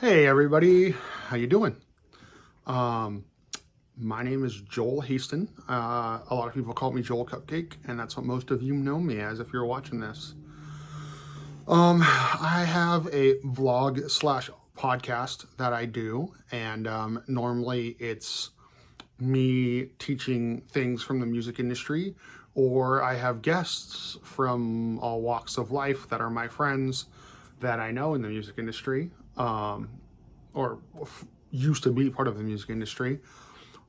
Hey everybody, how you doing? Um, my name is Joel Haston. A lot of people call me Joel Cupcake, and that's what most of you know me as if you're watching this. I have a vlog slash podcast that I do, and normally it's me teaching things from the music industry, or I have guests from all walks of life that are my friends that I know in the music industry. Or used to be part of the music industry.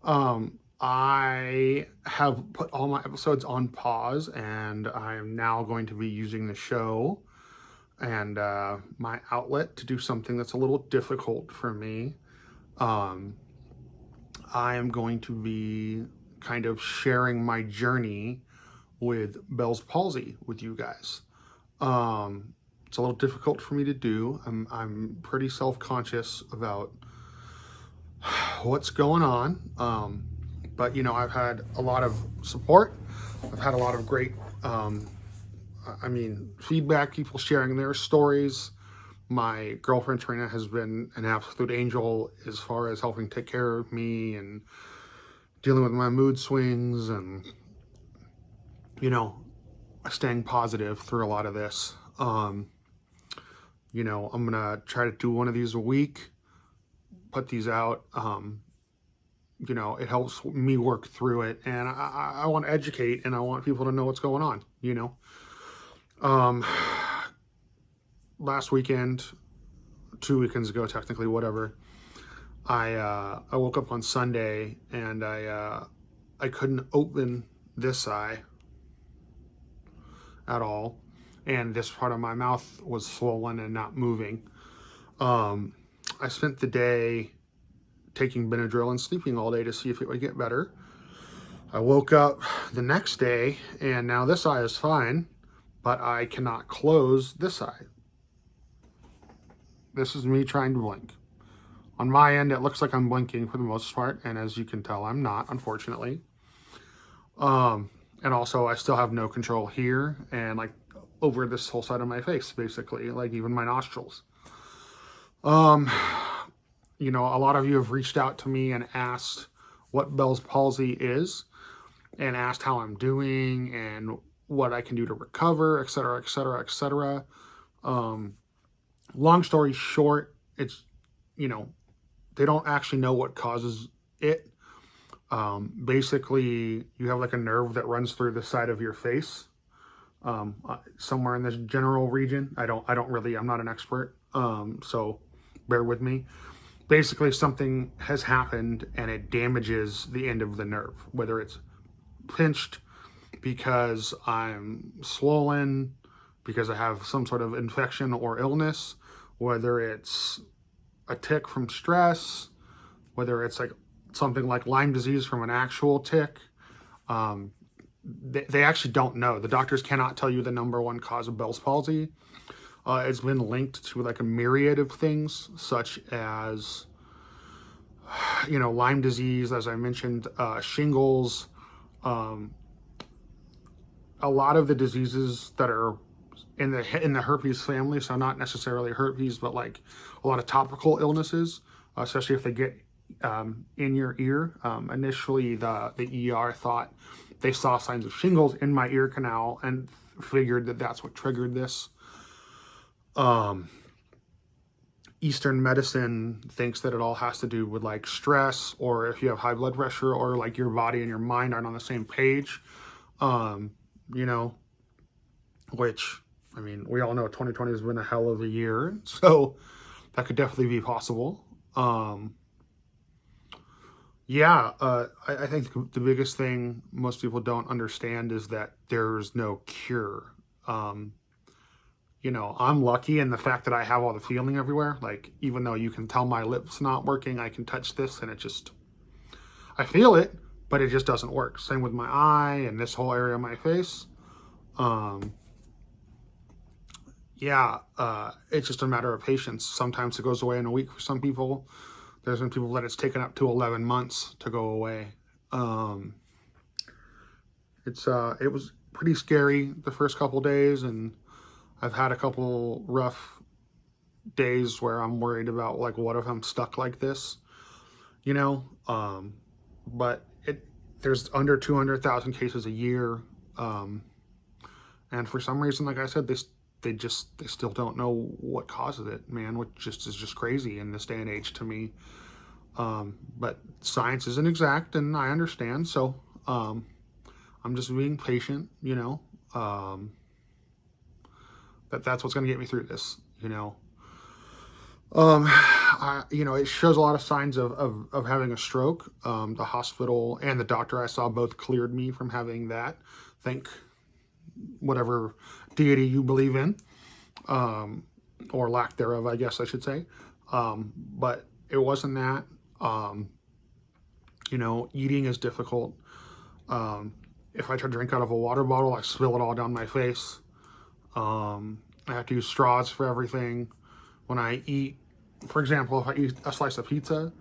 I have put all my episodes on pause, and I'm now going to be using the show and my outlet to do something that's a little difficult for me. Um, I am going to be kind of sharing my journey with Bell's palsy with you guys. It's a little difficult for me to do. I'm pretty self-conscious about what's going on. But I've had a lot of support. I've had a lot of great, feedback, people sharing their stories. My girlfriend Trina has been an absolute angel as far as helping take care of me and dealing with my mood swings and, staying positive through a lot of this. I'm going to try to do one of these a week, put these out. It helps me work through it, and I want to educate, and I want people to know what's going on. Um, Last weekend, 2 weekends ago, technically, whatever, I woke up on Sunday, and I couldn't open this eye at all, and this part of my mouth was swollen and not moving. I spent the day taking Benadryl and sleeping all day to see if it would get better. I woke up the next day, and now this eye is fine, but I cannot close this eye. This is me trying to blink. On my end, it looks like I'm blinking for the most part, and as you can tell, I'm not, unfortunately. And also, I still have no control here, and like over this whole side of my face, basically, like even my nostrils. A lot of you have reached out to me and asked what Bell's palsy is and asked how I'm doing and what I can do to recover, et cetera, et cetera, et cetera. Long story short, it's, they don't actually know what causes it. Basically, you have like a nerve that runs through the side of your face, somewhere in this general region. I'm not an expert, so bear with me. Basically, something has happened and it damages the end of the nerve, whether it's pinched because I'm swollen, because I have some sort of infection or illness, whether it's a tick from stress, whether it's like something like Lyme disease from an actual tick. They actually don't know. The doctors cannot tell you the number one cause of Bell's palsy. It's been linked to like a myriad of things, such as, Lyme disease, as I mentioned, shingles, a lot of the diseases that are in the herpes family, so not necessarily herpes, but like a lot of topical illnesses, especially if they get in your ear. Initially, the ER thought they saw signs of shingles in my ear canal and figured that that's what triggered this. Eastern medicine thinks that it all has to do with like stress, or if you have high blood pressure, or like your body and your mind aren't on the same page. Which, we all know 2020 has been a hell of a year, so that could definitely be possible. I think the biggest thing most people don't understand is that there's no cure. I'm lucky in the fact that I have all the feeling everywhere. Like, even though you can tell my lips not working, I can touch this and I feel it, but it just doesn't work. Same with my eye and this whole area of my face. It's just a matter of patience. Sometimes it goes away in a week for some people. There's been people that it's taken up to 11 months to go away. It was pretty scary the first couple days, and I've had a couple rough days where I'm worried about like, what if I'm stuck like this, you know? But there's under 200,000 cases a year. And for some reason, like I said, they still don't know what causes it, man, which just is just crazy in this day and age to me. But science isn't exact, and I understand. So I'm just being patient, you know. That's what's going to get me through this, you know. It shows a lot of signs of having a stroke. The hospital and the doctor I saw both cleared me from having that. Thank whatever deity you believe in, or lack thereof, I guess I should say. But it wasn't that. Eating is difficult. If I try to drink out of a water bottle, I spill it all down my face. I have to use straws for everything. When I eat, for example, if I eat a slice of pizza,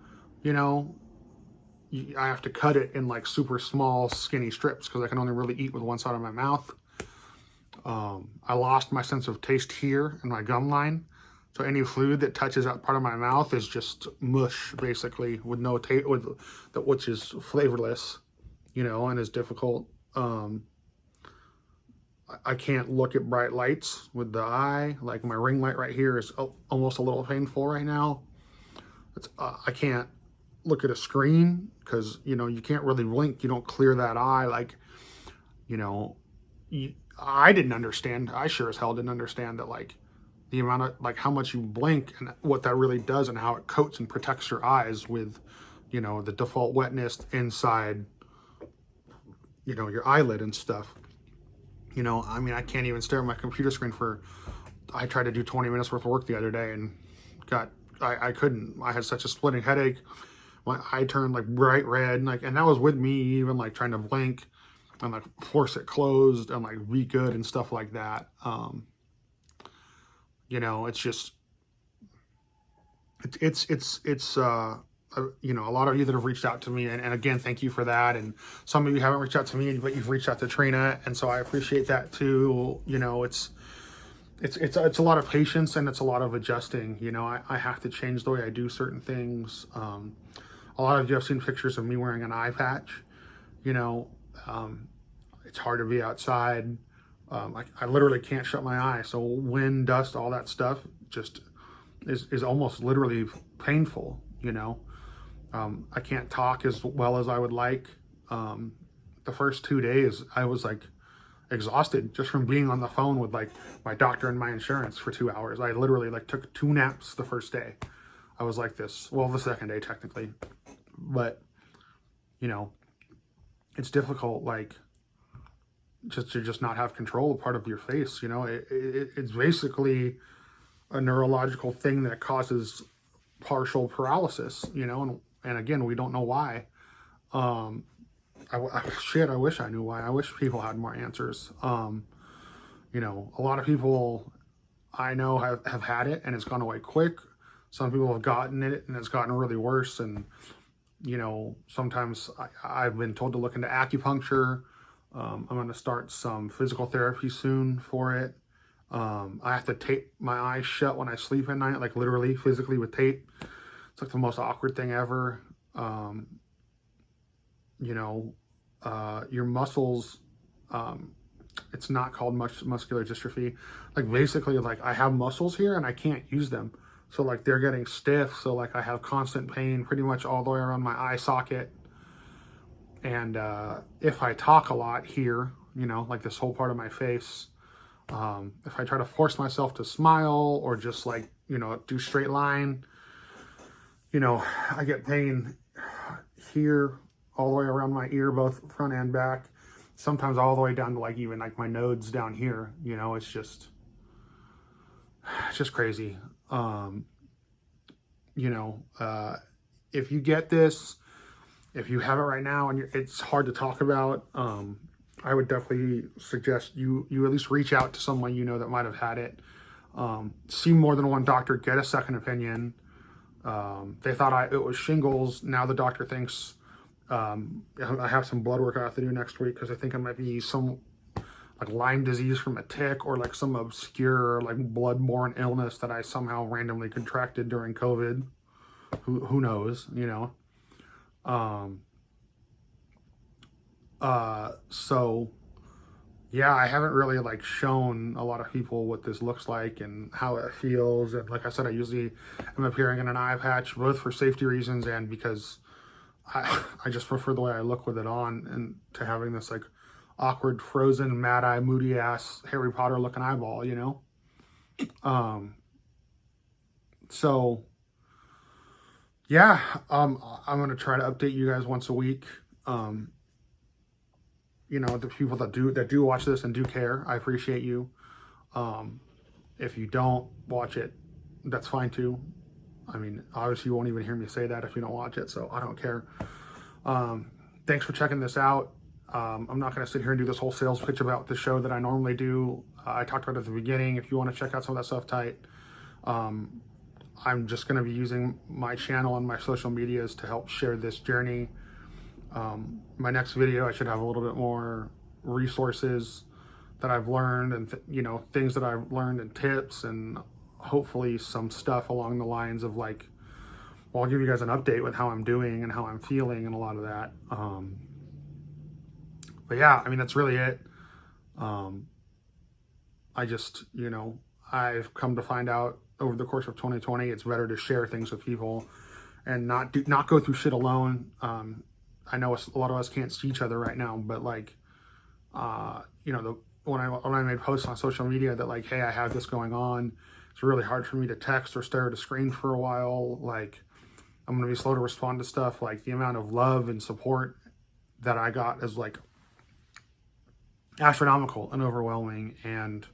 I have to cut it in like super small, skinny strips because I can only really eat with one side of my mouth. I lost my sense of taste here in my gum line. So any food that touches that part of my mouth is just mush, basically, with no taste, which is flavorless, and is difficult. I can't look at bright lights with the eye. Like my ring light right here is almost a little painful right now. I can't look at a screen because, you can't really blink. You don't clear that eye. Like, I didn't understand. I sure as hell didn't understand that, like, the amount of, like, how much you blink and what that really does and how it coats and protects your eyes with, the default wetness inside, your eyelid and stuff. I can't even stare at my computer screen I tried to do 20 minutes worth of work the other day and I couldn't. I had such a splitting headache. My eye turned like bright red, and that was with me even like trying to blink and like force it closed and like be good and stuff like that. It's just, a lot of you that have reached out to me, and again, thank you for that. And some of you haven't reached out to me, but you've reached out to Trina, and so I appreciate that too. It's a lot of patience and it's a lot of adjusting. I have to change the way I do certain things. A lot of you have seen pictures of me wearing an eye patch. It's hard to be outside. I literally can't shut my eye. So wind, dust, all that stuff just is almost literally painful. I can't talk as well as I would like. The first 2 days I was like exhausted just from being on the phone with like my doctor and my insurance for 2 hours. I literally like took 2 naps the first day. I was like this, well, the second day technically, but it's difficult, like just not have control of part of your face. It's basically a neurological thing that causes partial paralysis, and again, we don't know why. I wish I knew why. I wish people had more answers. A lot of people I know have had it and it's gone away quick. Some people have gotten it and it's gotten really worse. And, sometimes I've been told to look into acupuncture. I'm going to start some physical therapy soon for it. I have to tape my eyes shut when I sleep at night, like literally physically with tape. It's like the most awkward thing ever. Your muscles, it's not called muscular dystrophy. Like basically, like I have muscles here and I can't use them. So like they're getting stiff. So like I have constant pain pretty much all the way around my eye socket. And if I talk a lot here, like this whole part of my face, if I try to force myself to smile or just like, do straight line, I get pain here all the way around my ear, both front and back, sometimes all the way down to like even like my nodes down here. It's just crazy. If you get this, if you have it right now and it's hard to talk about, I would definitely suggest you at least reach out to someone that might have had it. See more than one doctor, get a second opinion. They thought it was shingles. Now the doctor thinks I have some blood work I have to do next week because I think I might be like Lyme disease from a tick, or like some obscure like blood-borne illness that I somehow randomly contracted during COVID. Who knows, you know? So yeah, I haven't really like shown a lot of people what this looks like and how it feels. And like I said, I usually am appearing in an eye patch, both for safety reasons and because I just prefer the way I look with it on, and to having this like awkward, frozen, mad eye, moody ass Harry Potter looking eyeball, you know? So yeah, I'm gonna try to update you guys once a week. You know, the people that do watch this and do care, I appreciate you. If you don't watch it, that's fine too. I mean, obviously you won't even hear me say that if you don't watch it, so I don't care. Thanks for checking this out. I'm not going to sit here and do this whole sales pitch about the show that I normally do. I talked about it at the beginning. If you want to check out some of that stuff, tight. I'm just going to be using my channel and my social medias to help share this journey. My next video, I should have a little bit more resources that I've learned, and you know, things that I've learned, and tips, and hopefully some stuff along the lines of like, well, I'll give you guys an update with how I'm doing and how I'm feeling and a lot of that. But yeah, I mean, that's really it. I just, you know, I've come to find out over the course of 2020, it's better to share things with people and not go through shit alone. I know a lot of us can't see each other right now, but like, you know, when I made posts on social media that like, hey, I have this going on, it's really hard for me to text or stare at a screen for a while. Like, I'm going to be slow to respond to stuff. Like, the amount of love and support that I got is like astronomical and overwhelming. And,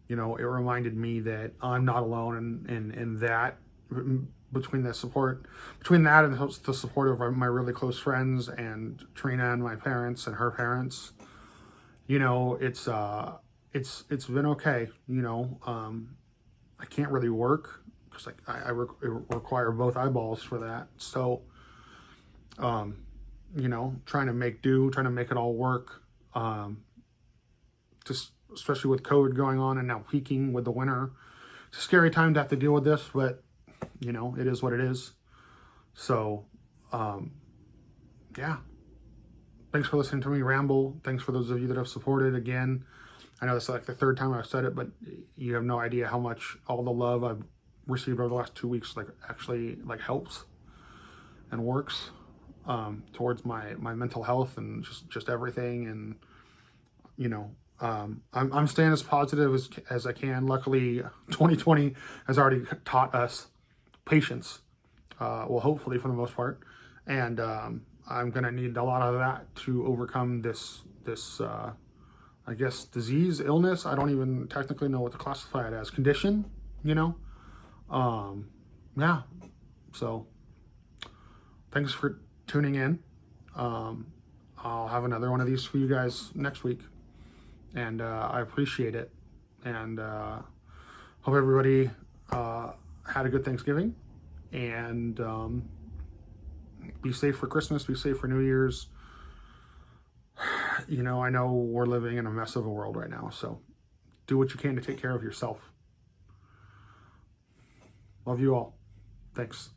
you know, it reminded me that I'm not alone in that, between that and the support of my really close friends and Trina and my parents and her parents. You know, it's been okay. You know, I can't really work because like I require both eyeballs for that. So, you know, trying to make it all work. Just especially with COVID going on and now peaking with the winter. It's a scary time to have to deal with this, but you know, it is what it is. So, yeah. Thanks for listening to me ramble. Thanks for those of you that have supported. Again, I know this is like the third time I've said it, but you have no idea how much all the love I've received over the last 2 weeks like actually like helps and works towards my mental health and just everything. And you know, I'm staying as positive as I can. Luckily, 2020 has already taught us patience. Well, hopefully for the most part, and I'm gonna need a lot of that to overcome this I guess disease, illness. I don't even technically know what to classify it as. Condition, you know. Yeah. So thanks for tuning in. I'll have another one of these for you guys next week, and I appreciate it, and hope everybody had a good Thanksgiving, and be safe for Christmas, be safe for New Year's. You know, I know we're living in a mess of a world right now, so do what you can to take care of yourself. Love you all. Thanks.